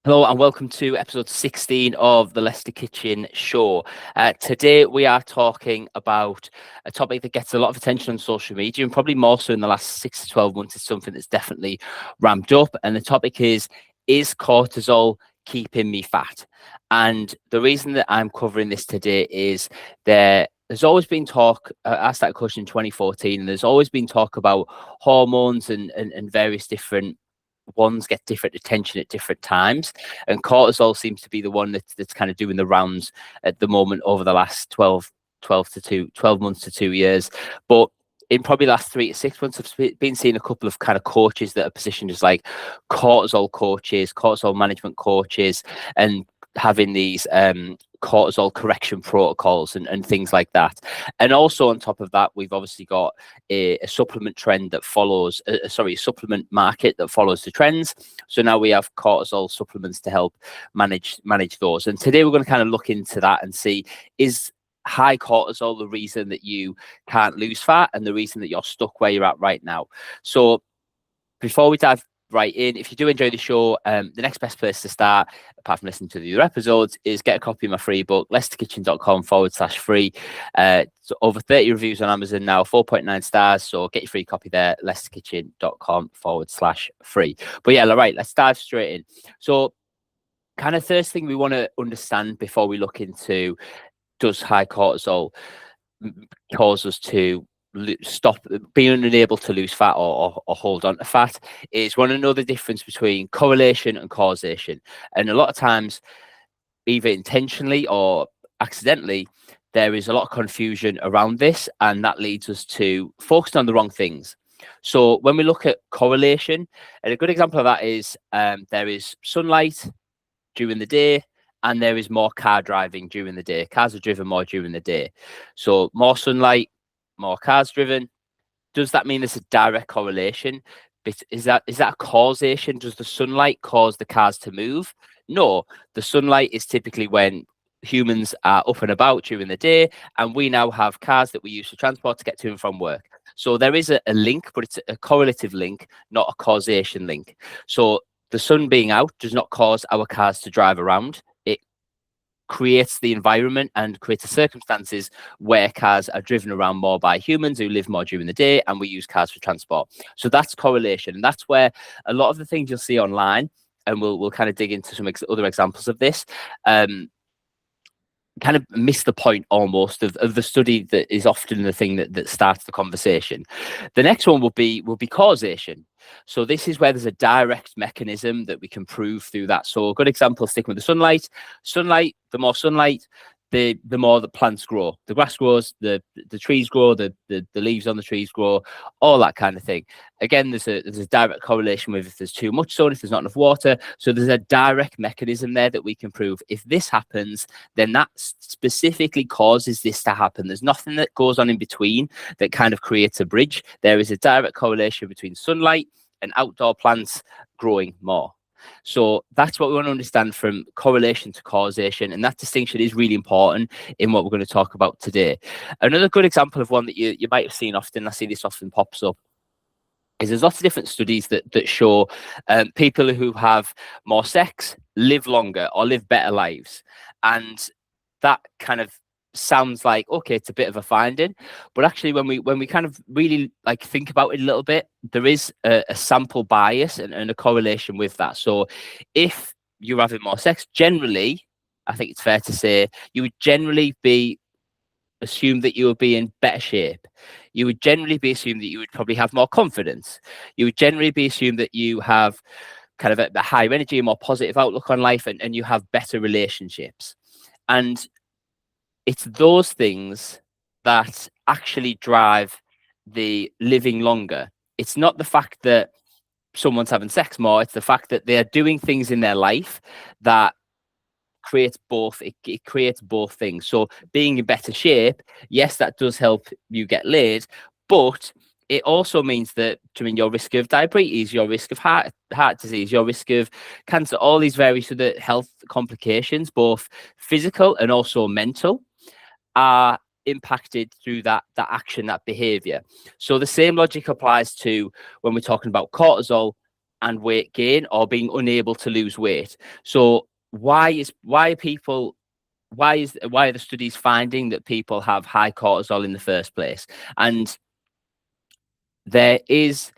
Hello and welcome to episode 16 of the Lester Kitchen show. Today we are talking about a topic that gets a lot of attention on social media, and probably more so in the last 6 to 12 months. It's something that's definitely ramped up, and the topic is cortisol keeping me fat? And the reason that I'm covering this today is there's always been talk. I started coaching in 2014, and there's always been talk about hormones and various different ones get different attention at different times, and cortisol seems to be the one that's kind of doing the rounds at the moment over the last 12 months to 2 years. But in probably the last 3 to 6 months, I've been seeing a couple of kind of coaches that are positioned as like cortisol coaches, cortisol management coaches, and having these cortisol correction protocols and things like that. And also on top of that, we've obviously got a supplement trend that follows, a supplement market that follows the trends. So now we have cortisol supplements to help manage those. And today we're going to kind of look into that and see, is high cortisol the reason that you can't lose fat and the reason that you're stuck where you're at right now? So before we dive right in, if you do enjoy the show, the next best place to start, apart from listening to the other episodes, is get a copy of my free book, lesterkitchen.com/free. So over 30 reviews on Amazon now, 4.9 stars. So get your free copy there, lesterkitchen.com/free. But yeah, all right, let's dive straight in. So kind of first thing we want to understand before we look into, does high cortisol cause us to stop being unable to lose fat or hold on to fat, is want to know the difference between correlation and causation. And a lot of times, either intentionally or accidentally, there is a lot of confusion around this, and that leads us to focusing on the wrong things. So when we look at correlation, and a good example of that is there is sunlight during the day, and there is more car driving during the day. Cars are driven more during the day. So more sunlight, more cars driven. Does that mean there's a direct correlation? But is that a causation? Does the sunlight cause the cars to move? No, the sunlight is typically when humans are up and about during the day, and we now have cars that we use for transport to get to and from work. So there is a link, but it's a correlative link, not a causation link. So the sun being out does not cause our cars to drive around. It creates the environment and creates the circumstances where cars are driven around more by humans who live more during the day, and we use cars for transport. So that's correlation, and that's where a lot of the things you'll see online, and we'll kind of dig into some other examples of this, kind of miss the point almost of the study that is often the thing that starts the conversation. The next one will be causation. So this is where there's a direct mechanism that we can prove through that. So a good example, sticking with the sunlight, the more sunlight, the more the plants grow. The grass grows, the trees grow, the leaves on the trees grow, all that kind of thing. Again, there's a direct correlation with if there's too much sun, if there's not enough water. So there's a direct mechanism there that we can prove. If this happens, then that specifically causes this to happen. There's nothing that goes on in between that kind of creates a bridge. There is a direct correlation between sunlight and outdoor plants growing more. So that's what we want to understand from correlation to causation, and that distinction is really important in what we're going to talk about today. Another good example of one that you might have seen often, I see this often pops up, is there's lots of different studies that show people who have more sex live longer or live better lives. And that kind of sounds like, okay, it's a bit of a finding, but actually when we kind of really like think about it a little bit, there is a sample bias and a correlation with that. So if you're having more sex, generally, I think it's fair to say you would generally assume that you would be in better shape. You would generally be assumed that you would probably have more confidence. You would generally be assumed that you have kind of a higher energy, a more positive outlook on life, and you have better relationships. And it's those things that actually drive the living longer. It's not the fact that someone's having sex more, it's the fact that they're doing things in their life that creates both. It creates both things. So being in better shape, yes, that does help you get laid, but it also means that, your risk of diabetes, your risk of heart disease, your risk of cancer, all these various other health complications, both physical and also mental, are impacted through that action, that behavior. So the same logic applies to when we're talking about cortisol. and weight gain, or being unable to lose weight. So why are the studies finding that people have high cortisol in the first place? And there is,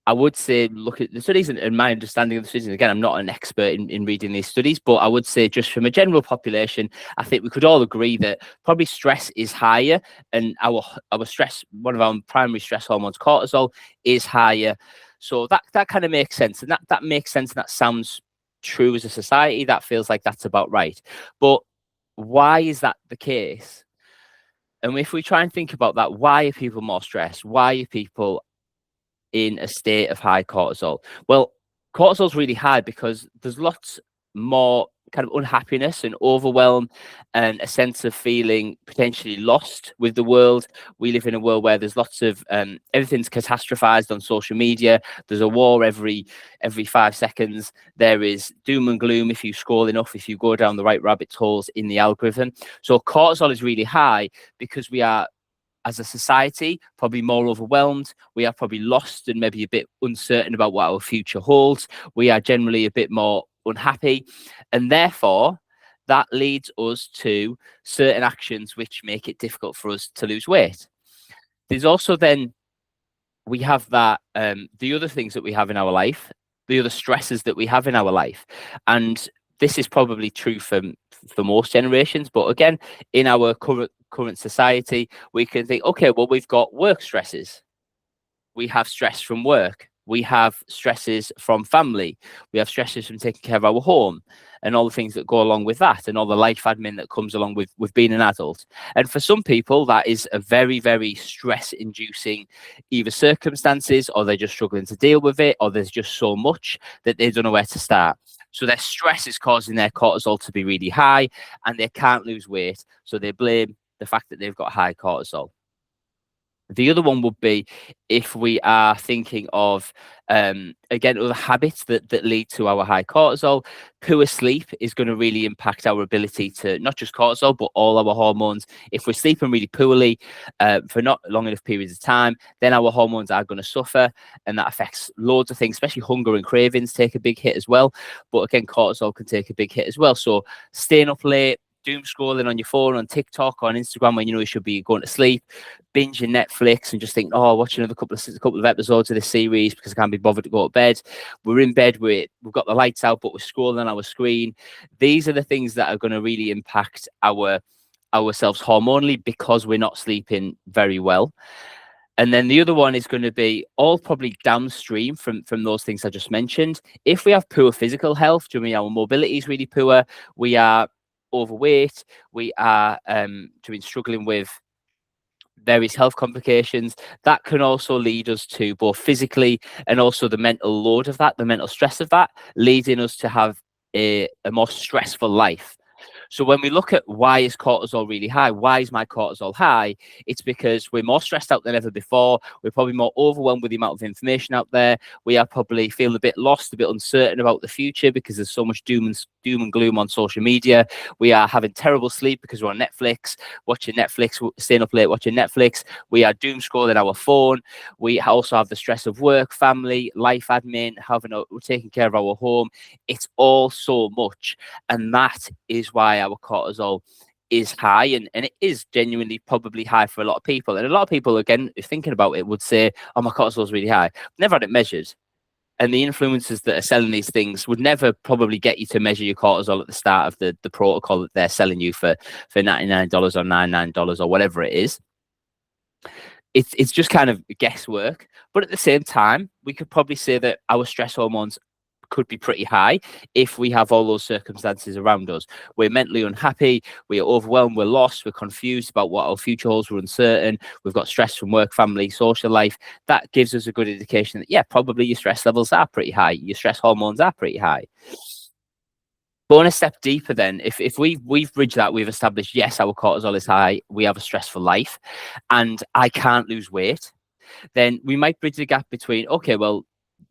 I would say, look at the studies and my understanding of the studies. And again, I'm not an expert in reading these studies, but I would say just from a general population, I think we could all agree that probably stress is higher, and our stress, one of our primary stress hormones, cortisol, is higher. So that kind of makes sense, and that makes sense, and that sounds true as a society. That feels like that's about right. But why is that the case? And if we try and think about that, why are people more stressed? Why are people in a state of high cortisol? Well, cortisol is really high because there's lots more kind of unhappiness and overwhelm and a sense of feeling potentially lost with the world. We live in a world where there's lots of everything's catastrophized on social media. There's a war every 5 seconds. There is doom and gloom if you scroll enough, if you go down the right rabbit holes in the algorithm. So cortisol is really high because we are, as a society, probably more overwhelmed. We are probably lost and maybe a bit uncertain about what our future holds. We are generally a bit more unhappy. And therefore, that leads us to certain actions which make it difficult for us to lose weight. There's also then, we have that, the other things that we have in our life, the other stresses that we have in our life. And this is probably true for most generations, but again, in our current society, we can think, okay, well, we've got work stresses. We have stress from work. We have stresses from family. We have stresses from taking care of our home and all the things that go along with that, and all the life admin that comes along with being an adult. And for some people, that is a very, very stress-inducing either circumstances, or they're just struggling to deal with it, or there's just so much that they don't know where to start. So their stress is causing their cortisol to be really high, and they can't lose weight. So they blame the fact that they've got high cortisol. The other one would be if we are thinking of, again, other habits that lead to our high cortisol. Poor sleep is going to really impact our ability to, not just cortisol, but all our hormones. If we're sleeping really poorly for not long enough periods of time, then our hormones are going to suffer, and that affects loads of things, especially hunger and cravings take a big hit as well. But again, cortisol can take a big hit as well. So staying up late, doom scrolling on your phone, on TikTok or on Instagram when you know you should be going to sleep, binging Netflix and just think, oh, watch another couple of episodes of this series because I can't be bothered to go to bed. We're in bed, we've got the lights out, but we're scrolling on our screen. These are the things that are going to really impact ourselves hormonally because we're not sleeping very well. And then the other one is going to be all probably downstream from those things I just mentioned. If we have poor physical health, our mobility is really poor, we are overweight, we are struggling with various health complications, that can also lead us to both physically and also the mental load of that, the mental stress of that, leading us to have a more stressful life. So when we look at why is cortisol really high, why is my cortisol high? It's because we're more stressed out than ever before. We're probably more overwhelmed with the amount of information out there. We are probably feeling a bit lost, a bit uncertain about the future because there's so much doom and gloom on social media. We are having terrible sleep because we're on Netflix, staying up late watching Netflix. We are doom scrolling our phone. We also have the stress of work, family, life admin, taking care of our home. It's all so much. And that is why our cortisol is high, and it is genuinely probably high for a lot of people. And a lot of people, again, if thinking about it, would say, oh, my cortisol is really high. Never had it measured. And the influencers that are selling these things would never probably get you to measure your cortisol at the start of the protocol that they're selling you for $99 or $99 or whatever it is. It's just kind of guesswork. But at the same time, we could probably say that our stress hormones could be pretty high if we have all those circumstances around us. We're mentally unhappy, we're overwhelmed, we're lost, we're confused about what our future holds, we're uncertain, we've got stress from work, family, social life. That gives us a good indication that, yeah, probably your stress levels are pretty high, your stress hormones are pretty high. Going a step deeper then, if we've bridged that, we've established, yes, our cortisol is high, we have a stressful life, and I can't lose weight, then we might bridge the gap between, okay, well,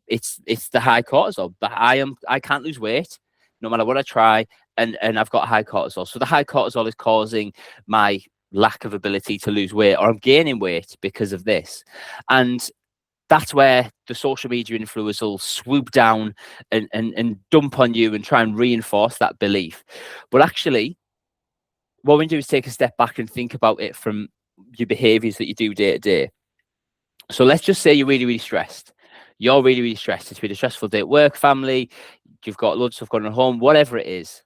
it's the high cortisol, but I can't lose weight no matter what I try, and I've got high cortisol. So the high cortisol is causing my lack of ability to lose weight, or I'm gaining weight because of this. And that's where the social media influencers will swoop down and dump on you and try and reinforce that belief. But actually, what we do is take a step back and think about it from your behaviors that you do day to day. So let's just say you're really, really stressed. You're really, really stressed. It's been a stressful day at work, family, you've got loads of stuff going on at home, whatever it is.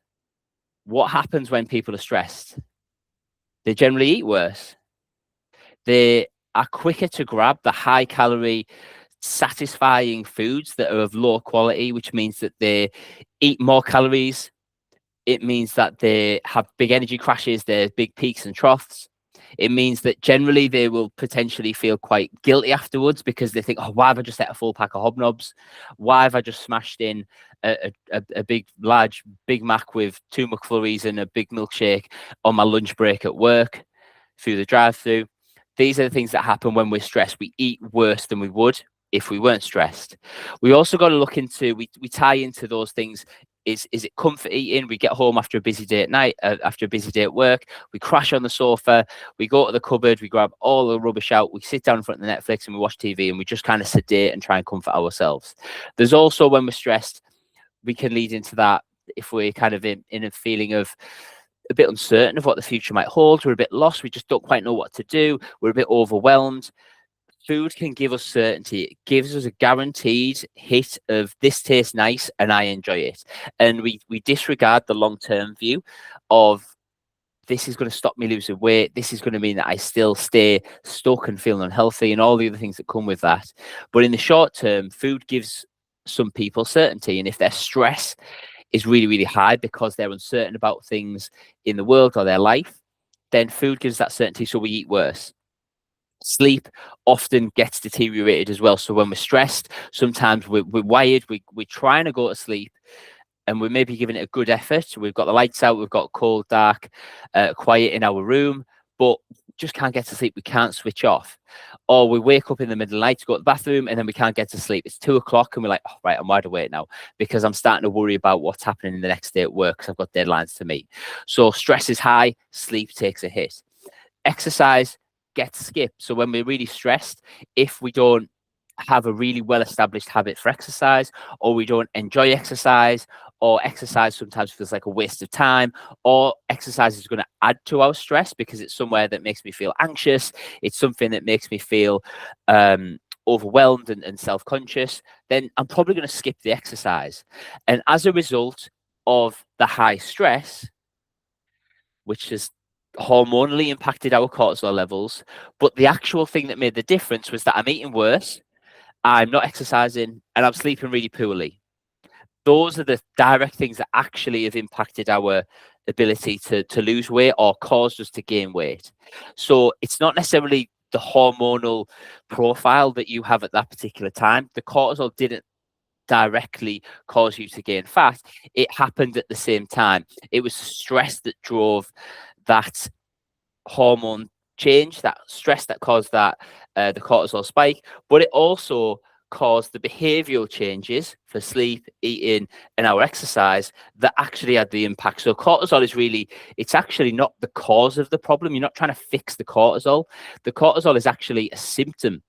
What happens when people are stressed? They generally eat worse. They are quicker to grab the high calorie, satisfying foods that are of low quality, which means that they eat more calories. It means that they have big energy crashes, there's big peaks and troughs. It means that generally they will potentially feel quite guilty afterwards because they think, oh, why have I just ate a full pack of hobnobs? Why have I just smashed in a big, large Big Mac with 2 McFlurries and a big milkshake on my lunch break at work through the drive-through? These are the things that happen when we're stressed. We eat worse than we would if we weren't stressed. We also got to look into, we tie into those things. Is it comfort eating? We get home after a busy day at night, after a busy day at work, we crash on the sofa, we go to the cupboard, we grab all the rubbish out, we sit down in front of the Netflix and we watch TV and we just kind of sedate and try and comfort ourselves. There's also, when we're stressed, we can lead into that if we're kind of in a feeling of a bit uncertain of what the future might hold, we're a bit lost, we just don't quite know what to do, we're a bit overwhelmed. Food can give us certainty. It gives us a guaranteed hit of this tastes nice and I enjoy it. And we disregard the long-term view of this is going to stop me losing weight. This is going to mean that I still stay stuck and feel unhealthy and all the other things that come with that. But in the short term, food gives some people certainty. And if their stress is really, really high because they're uncertain about things in the world or their life, then food gives that certainty. So we eat worse. Sleep often gets deteriorated as well. So when we're stressed, sometimes we're wired, we're trying to go to sleep and we're maybe giving it a good effort. We've got the lights out, we've got cold, dark, quiet in our room, but just can't get to sleep. We can't switch off. Or we wake up in the middle of the night to go to the bathroom and then we can't get to sleep. It's 2 o'clock and we're like, oh, right, I'm wide awake now because I'm starting to worry about what's happening in the next day at work because I've got deadlines to meet. So stress is high, sleep takes a hit. Exercise gets skipped. So when we're really stressed, if we don't have a really well-established habit for exercise, or we don't enjoy exercise, or exercise sometimes feels like a waste of time, or exercise is going to add to our stress because it's somewhere that makes me feel anxious, it's something that makes me feel overwhelmed and self-conscious, then I'm probably going to skip the exercise. And as a result of the high stress, which has hormonally impacted our cortisol levels, but the actual thing that made the difference was that I'm eating worse, I'm not exercising, and I'm sleeping really poorly. Those are the direct things that actually have impacted our ability to lose weight or caused us to gain weight. So it's not necessarily the hormonal profile that you have at that particular time. The cortisol didn't directly cause you to gain fat. It happened at the same time. It was stress that drove that hormone change, that stress that caused that the cortisol spike, but it also caused the behavioral changes for sleep, eating, and our exercise that actually had the impact. So cortisol is really, it's actually not the cause of the problem. You're not trying to fix the cortisol. The cortisol is actually a symptom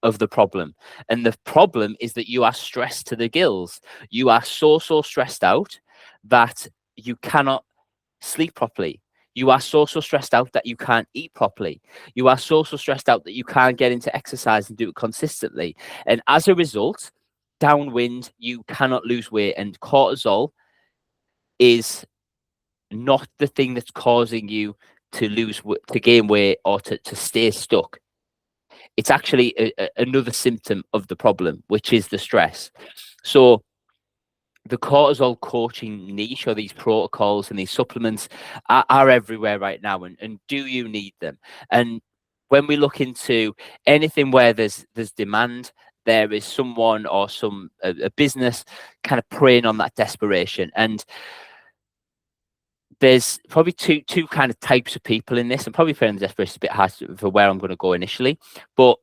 of the problem. And the problem is that you are stressed to the gills. You are so stressed out that you cannot sleep properly. You are so stressed out that you can't eat properly. You are so stressed out that you can't get into exercise and do it consistently. And as a result, downwind, you cannot lose weight. And cortisol is not the thing that's causing you to gain weight or to stay stuck. It's actually another symptom of the problem, which is the stress. So the cortisol coaching niche, or these protocols and these supplements are everywhere right now. And do you need them? And when we look into anything where there's demand, there is someone or a business kind of preying on that desperation. And there's probably two kind of types of people in this. I'm probably putting the desperation a bit hard for where I'm going to go initially, but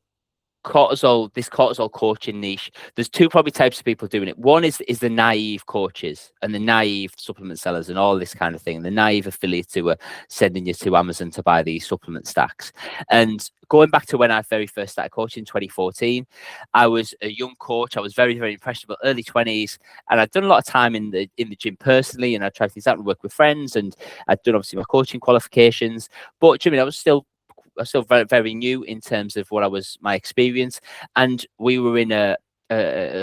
this cortisol coaching niche, there's two probably types of people doing it. One is the naive coaches and the naive supplement sellers and all this kind of thing. The naive affiliates who are sending you to Amazon to buy these supplement stacks. And going back to when I very first started coaching in 2014, I was a young coach. I was very, very impressionable, early 20s, and I'd done a lot of time in the gym personally, and I tried things out and work with friends, and I'd done obviously my coaching qualifications. But Jimmy, I was still very, very new in terms of my experience. And we were in a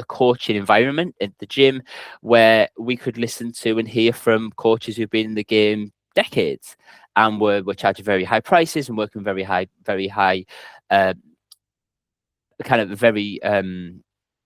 coaching environment at the gym where we could listen to and hear from coaches who've been in the game decades and were charging very high prices and working very high, kind of very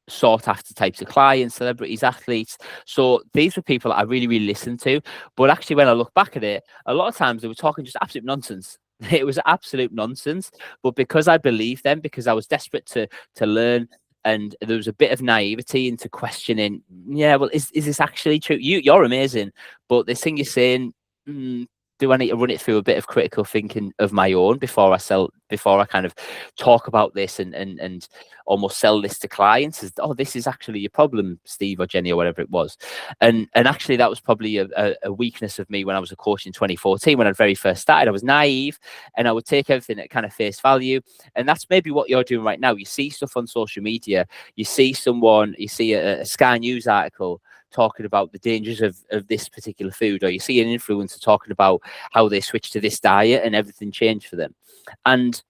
sought after types of clients, celebrities, athletes. So these were people I really, really listened to. But actually, when I look back at it, a lot of times they were talking just absolute nonsense. It was absolute nonsense. But because I believed them, because I was desperate to learn, and there was a bit of naivety into questioning, yeah, well, is this actually true? You're amazing, but this thing you're saying, do I need to run it through a bit of critical thinking of my own before I kind of talk about this and almost sell this to clients? This is actually your problem, Steve or Jenny or whatever it was. And actually that was probably a weakness of me when I was a coach in 2014. When I very first started, I was naive and I would take everything at kind of face value. And that's maybe what you're doing right now. You see stuff on social media, you see a Sky News article talking about the dangers of this particular food, or you see an influencer talking about how they switched to this diet and everything changed for them. And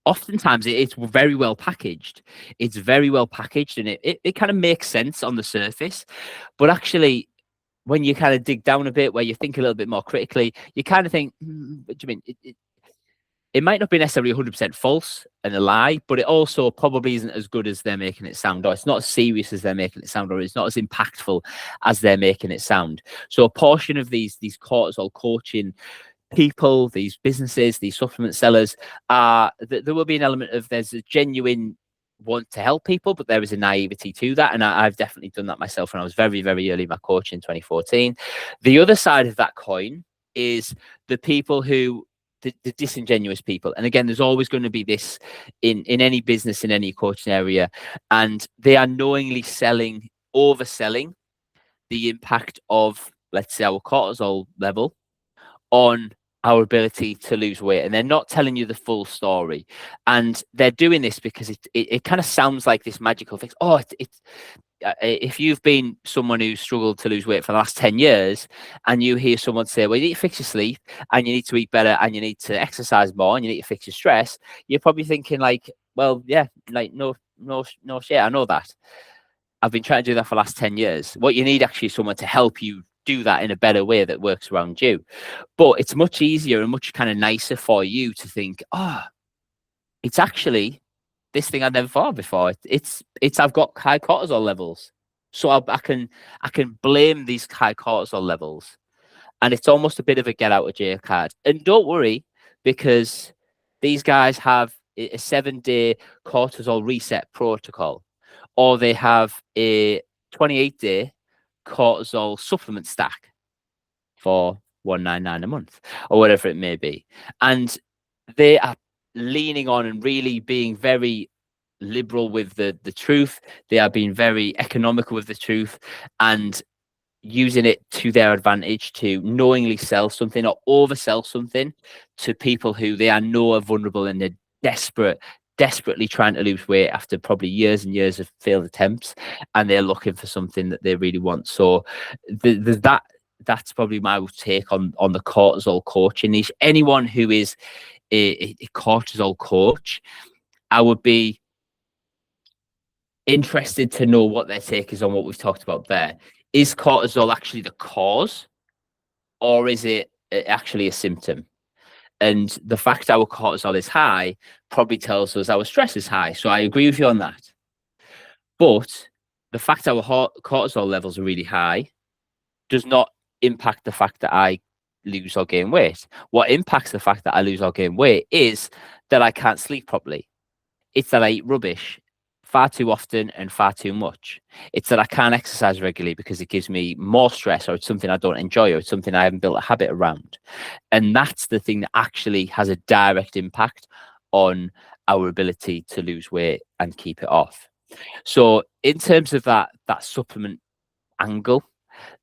oftentimes it's very well packaged. It's very well packaged and it kind of makes sense on the surface. But actually, when you kind of dig down a bit, where you think a little bit more critically, you kind of think, what do you mean? It might not be necessarily 100% false and a lie, but it also probably isn't as good as they're making it sound, or it's not as serious as they're making it sound, or it's not as impactful as they're making it sound. So a portion of these cortisol coaching people, these businesses, these supplement sellers, there will be an element of there's a genuine want to help people, but there is a naivety to that. And I've definitely done that myself when I was very, very early in my coaching in 2014. The other side of that coin is the people who, the disingenuous people. And again, there's always going to be this in any business, in any coaching area, and they are knowingly overselling the impact of, let's say, our cortisol level on our ability to lose weight. And they're not telling you the full story. And they're doing this because it kind of sounds like this magical fix. If you've been someone who's struggled to lose weight for the last 10 years and you hear someone say, well, you need to fix your sleep and you need to eat better and you need to exercise more and you need to fix your stress, you're probably thinking like, well, yeah, like no shit, I know that. I've been trying to do that for the last 10 years. What you need actually is someone to help you do that in a better way that works around you. But it's much easier and much kind of nicer for you to think, it's actually this thing I'd never thought of before. It's I've got high cortisol levels, so I can blame these high cortisol levels, and it's almost a bit of a get out of jail card. And don't worry, because these guys have a 7-day cortisol reset protocol, or they have a 28-day cortisol supplement stack for $199 a month, or whatever it may be, and they are leaning on and really being very liberal with the truth. They are being very economical with the truth and using it to their advantage to knowingly sell something or oversell something to people who they are know are vulnerable and they're desperately trying to lose weight after probably years and years of failed attempts, and they're looking for something that they really want. So that's probably my take on the cortisol coaching niche. Anyone who is a cortisol coach, I would be interested to know what their take is on what we've talked about there. Is cortisol actually the cause, or is it actually a symptom? And the fact our cortisol is high probably tells us our stress is high. So I agree with you on that. But the fact our cortisol levels are really high does not impact the fact that I lose or gain weight. What impacts the fact that I lose or gain weight is that I can't sleep properly. It's that I eat rubbish far too often and far too much. It's that I can't exercise regularly because it gives me more stress, or it's something I don't enjoy, or it's something I haven't built a habit around. And that's the thing that actually has a direct impact on our ability to lose weight and keep it off. So in terms of that supplement angle,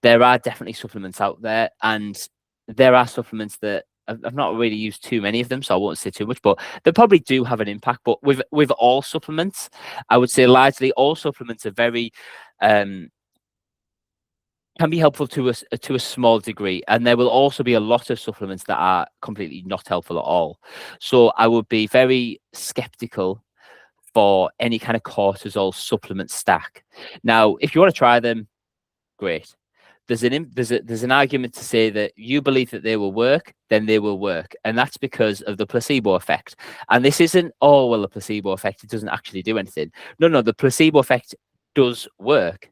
there are definitely supplements out there, and there are supplements that I've not really used too many of them, so I won't say too much, but they probably do have an impact. But with all supplements, I would say largely all supplements are very can be helpful to a small degree, and there will also be a lot of supplements that are completely not helpful at all. So I would be very skeptical for any kind of cortisol supplement stack. Now, if you want to try them, great. There's an argument to say that you believe that they will work, then they will work, and that's because of the placebo effect. And this isn't, oh well, the placebo effect, it doesn't actually do anything. No, the placebo effect does work.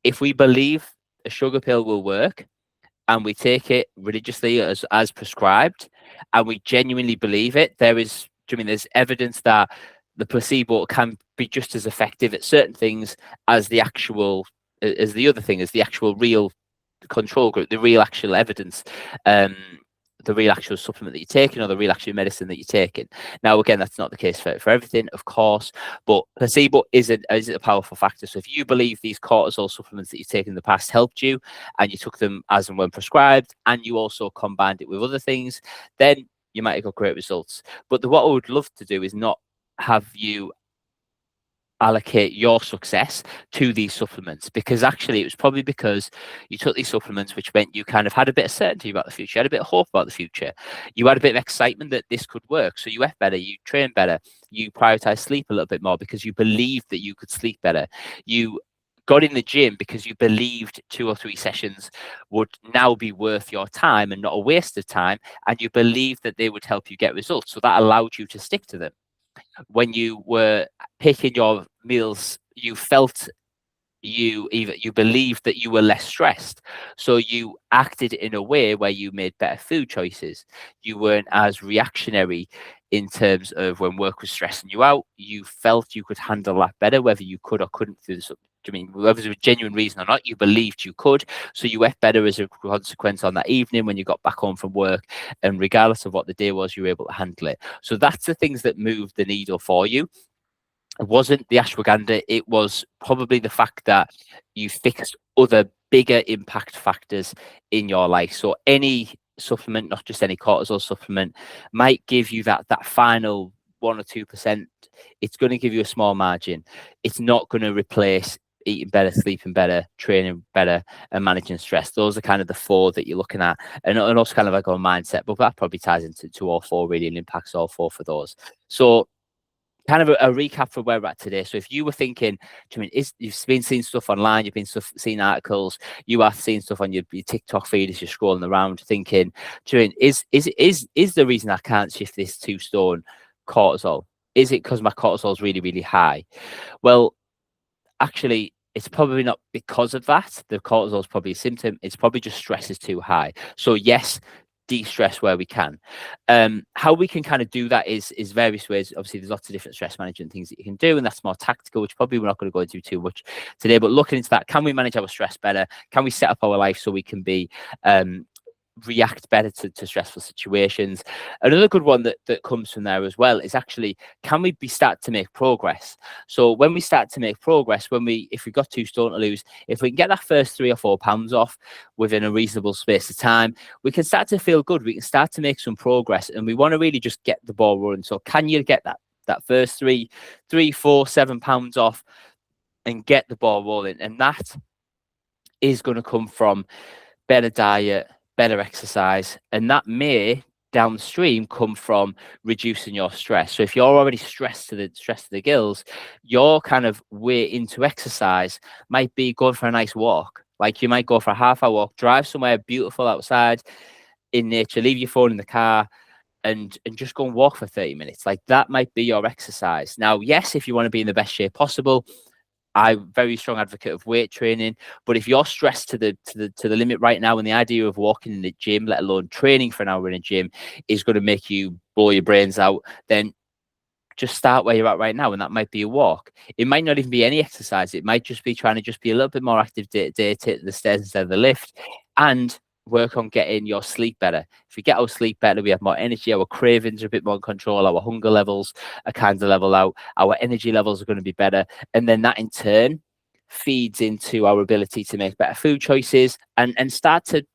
If we believe a sugar pill will work and we take it religiously as prescribed, and we genuinely believe it, there's evidence that the placebo can be just as effective at certain things as the actual real control group, the real actual evidence, the real actual supplement that you're taking, or the real actual medicine that you're taking. Now, again, that's not the case for everything, of course, but placebo is a powerful factor. So if you believe these cortisol supplements that you've taken in the past helped you, and you took them as and when prescribed, and you also combined it with other things, then you might have got great results. But what I would love to do is not have you allocate your success to these supplements, because actually it was probably because you took these supplements, which meant you kind of had a bit of certainty about the future, you had a bit of hope about the future, you had a bit of excitement that this could work, so you ate better, you trained better, you prioritized sleep a little bit more because you believed that you could sleep better, you got in the gym because you believed 2 or 3 sessions would now be worth your time and not a waste of time, and you believed that they would help you get results, so that allowed you to stick to them. When you were picking your meals, you believed that you were less stressed, so you acted in a way where you made better food choices. You weren't as reactionary in terms of when work was stressing you out. You felt you could handle that better, whether you could or couldn't through this. Whether it was a genuine reason or not, you believed you could, so you ate better as a consequence on that evening when you got back home from work, and regardless of what the day was, you were able to handle it. So that's the things that moved the needle for you. It wasn't the ashwagandha, it was probably the fact that you fixed other bigger impact factors in your life. So any supplement, not just any cortisol supplement, might give you that final 1 or 2%. It's going to give you a small margin. It's not going to replace eating better, sleeping better, training better, and managing stress. Those are kind of the 4 that you're looking at, and also kind of like our mindset, but that probably ties into all 4 really and impacts all 4 for those. So kind of a recap for where we're at today. So if you were thinking, you've been seeing stuff online, you've been seeing articles, you are seeing stuff on your TikTok feed as you're scrolling around, thinking, is the reason I can't shift this 2 stone cortisol? Is it because my cortisol is really, really high? Well, actually, it's probably not because of that. The cortisol is probably a symptom. It's probably just stress is too high. So yes, de-stress where we can. How we can kind of do that is various ways. Obviously, there's lots of different stress management things that you can do, and that's more tactical, which probably we're not going to go into too much today. But looking into that, can we manage our stress better? Can we set up our life so we can be react better to stressful situations? Another good one that comes from there as well is actually, can we start to make progress? So when we start to make progress, if we've got 2 stone to lose, if we can get that first 3 or 4 pounds off within a reasonable space of time, we can start to feel good. We can start to make some progress, and we want to really just get the ball rolling. So can you get that first 3, 4, 7 pounds off and get the ball rolling? And that is going to come from better diet, better exercise, and that may downstream come from reducing your stress. So if you're already stressed to the gills, your kind of way into exercise might be going for a nice walk. Like you might go for a half-hour walk, drive somewhere beautiful outside in nature, leave your phone in the car, and just go and walk for 30 minutes. Like that might be your exercise. Now, yes, if you want to be in the best shape possible, I'm very strong advocate of weight training, but if you're stressed to the limit right now, and the idea of walking in the gym, let alone training for an hour in a gym, is going to make you blow your brains out, then just start where you're at right now, and that might be a walk. It might not even be any exercise. It might just be trying to be a little bit more active day to take the stairs instead of the lift. And work on getting your sleep better. If we get our sleep better, we have more energy, our cravings are a bit more in control, our hunger levels are kind of level out, our energy levels are going to be better. And then that in turn feeds into our ability to make better food choices and start to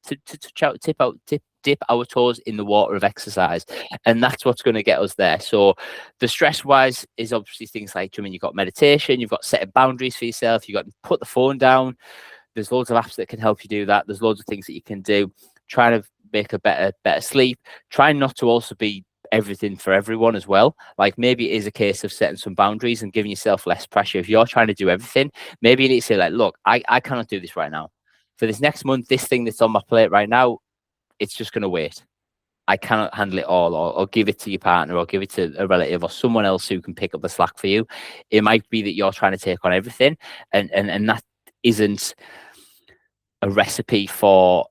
dip our toes in the water of exercise. And that's what's going to get us there. So the stress wise is obviously things like, I mean, you've got meditation, you've got setting boundaries for yourself, you've got to put the phone down. There's loads of apps that can help you do that. There's loads of things that you can do. Try to make a better sleep. Try not to also be everything for everyone as well. Like maybe it is a case of setting some boundaries and giving yourself less pressure. If you're trying to do everything, maybe you need to say like, look, I cannot do this right now. For this next month, this thing that's on my plate right now, it's just going to wait. I cannot handle it all, or give it to your partner, or give it to a relative or someone else who can pick up the slack for you. It might be that you're trying to take on everything, and that isn't a recipe for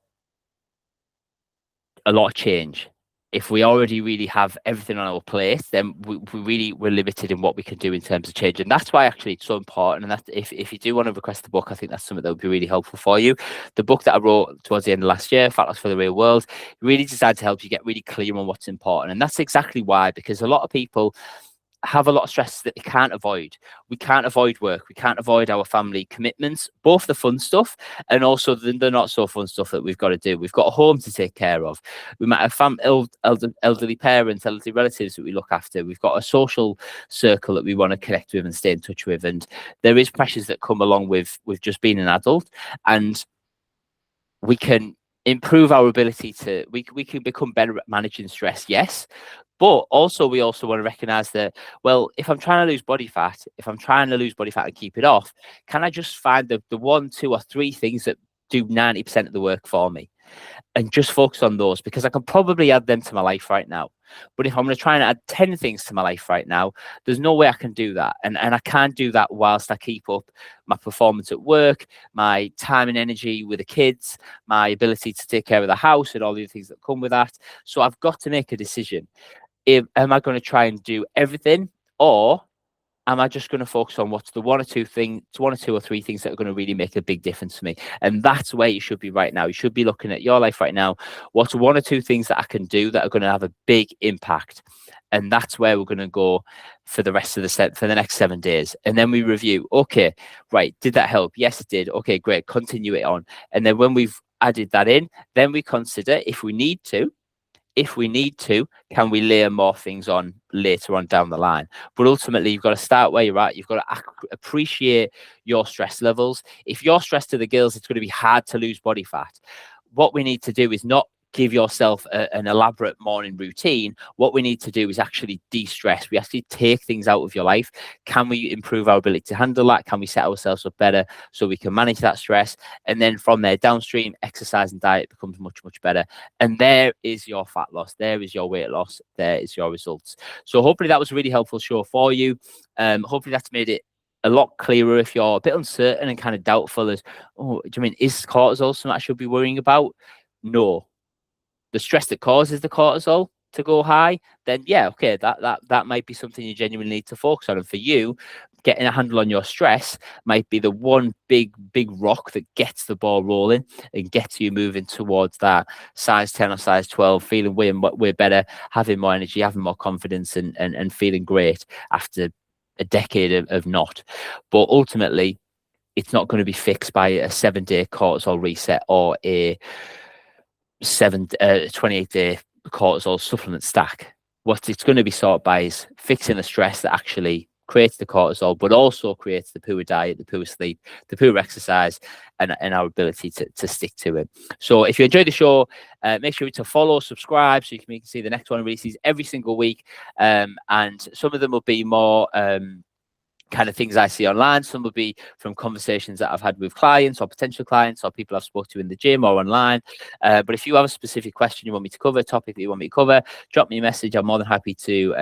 a lot of change. If we already really have everything on our plate, then we're limited in what we can do in terms of change. And that's why actually it's so important. And that if you do want to request the book, I think that's something that would be really helpful for you. The book that I wrote towards the end of last year, Fat Loss for the Real World, really designed to help you get really clear on what's important. And that's exactly why, because a lot of people have a lot of stress that they can't avoid. We can't avoid work. We can't avoid our family commitments, both the fun stuff and also the not so fun stuff that we've got to do. We've got a home to take care of. We might have elderly parents, elderly relatives that we look after. We've got a social circle that we want to connect with and stay in touch with. And there is pressures that come along with just being an adult, and we can improve our ability to, we can become better at managing stress, yes. But also, we also want to recognize that, well, if I'm trying to lose body fat, and keep it off, can I just find the 1, 2, or 3 things that do 90% of the work for me and just focus on those? Because I can probably add them to my life right now. But if I'm going to try and add 10 things to my life right now, there's no way I can do that. And I can't do that whilst I keep up my performance at work, my time and energy with the kids, my ability to take care of the house and all the things that come with that. So I've got to make a decision. Am I going to try and do everything, or am I just going to focus on what's the 1 or 2 or 3 things that are going to really make a big difference to me? And that's where you should be right now. You should be looking at your life right now. What's 1 or 2 things that I can do that are going to have a big impact? And that's where we're going to go for the rest of for the next 7 days. And then we review, okay, right, did that help? Yes, it did. Okay, great. Continue it on. And then when we've added that in, then we consider if we need to, can we layer more things on later on down the line? But ultimately, you've got to start where you're at. You've got to appreciate your stress levels. If you're stressed to the gills, it's going to be hard to lose body fat. What we need to do is not give yourself an elaborate morning routine. What we need to do is actually de-stress. We actually take things out of your life. Can we improve our ability to handle that? Can we set ourselves up better so we can manage that stress? And then from there downstream, exercise and diet becomes much, much better. And there is your fat loss. There is your weight loss. There is your results. So hopefully that was a really helpful show for you. Hopefully that's made it a lot clearer if you're a bit uncertain and kind of doubtful as, oh, do you mean, is cortisol something I should be worrying about? No. The stress that causes the cortisol to go high, then yeah, okay, that might be something you genuinely need to focus on. And for you, getting a handle on your stress might be the one big rock that gets the ball rolling and gets you moving towards that size 10 or size 12, feeling way better, having more energy, having more confidence, and feeling great after a decade of not. But ultimately, it's not going to be fixed by a 7-day cortisol reset or a 28-day cortisol supplement stack. What it's going to be sought by is fixing the stress that actually creates the cortisol, but also creates the poor diet, the poor sleep, the poor exercise, and our ability to stick to it. So if you enjoyed the show, make sure to follow, subscribe, so you can see the next one releases every single week. And some of them will be more kind of things I see online. Some will be from conversations that I've had with clients or potential clients or people I've spoken to in the gym or online. But if you have a specific question you want me to cover, a topic that you want me to cover, drop me a message. I'm more than happy to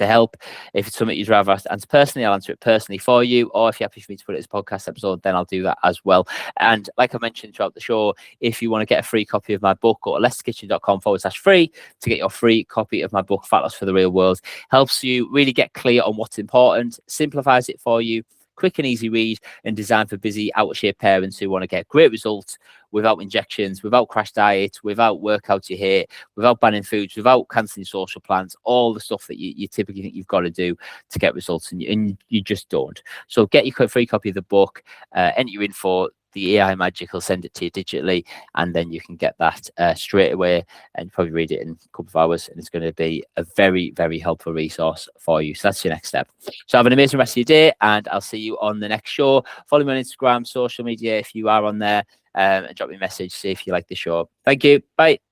help. If it's something you'd rather answer personally, I'll answer it personally for you. Or if you're happy for me to put it as a podcast episode, then I'll do that as well. And like I mentioned throughout the show, if you want to get a free copy of my book, go to lesterkitching.com/free to get your free copy of my book, Fat Loss for the Real World. Helps you really get clear on what's important, simplifies it for you, quick and easy read, and designed for busy, out of shape parents who want to get great results without injections, without crash diets, without workouts you hate, without banning foods, without cancelling social plans, all the stuff that you typically think you've got to do to get results, and you just don't. So get your free copy of the book, enter your info. The AI Magic will send it to you digitally, and then you can get that straight away and probably read it in a couple of hours, and it's going to be a very, very helpful resource for you. So that's your next step. So have an amazing rest of your day, and I'll see you on the next show. Follow me on Instagram, social media if you are on there, and drop me a message, see if you like the show. Thank you. Bye.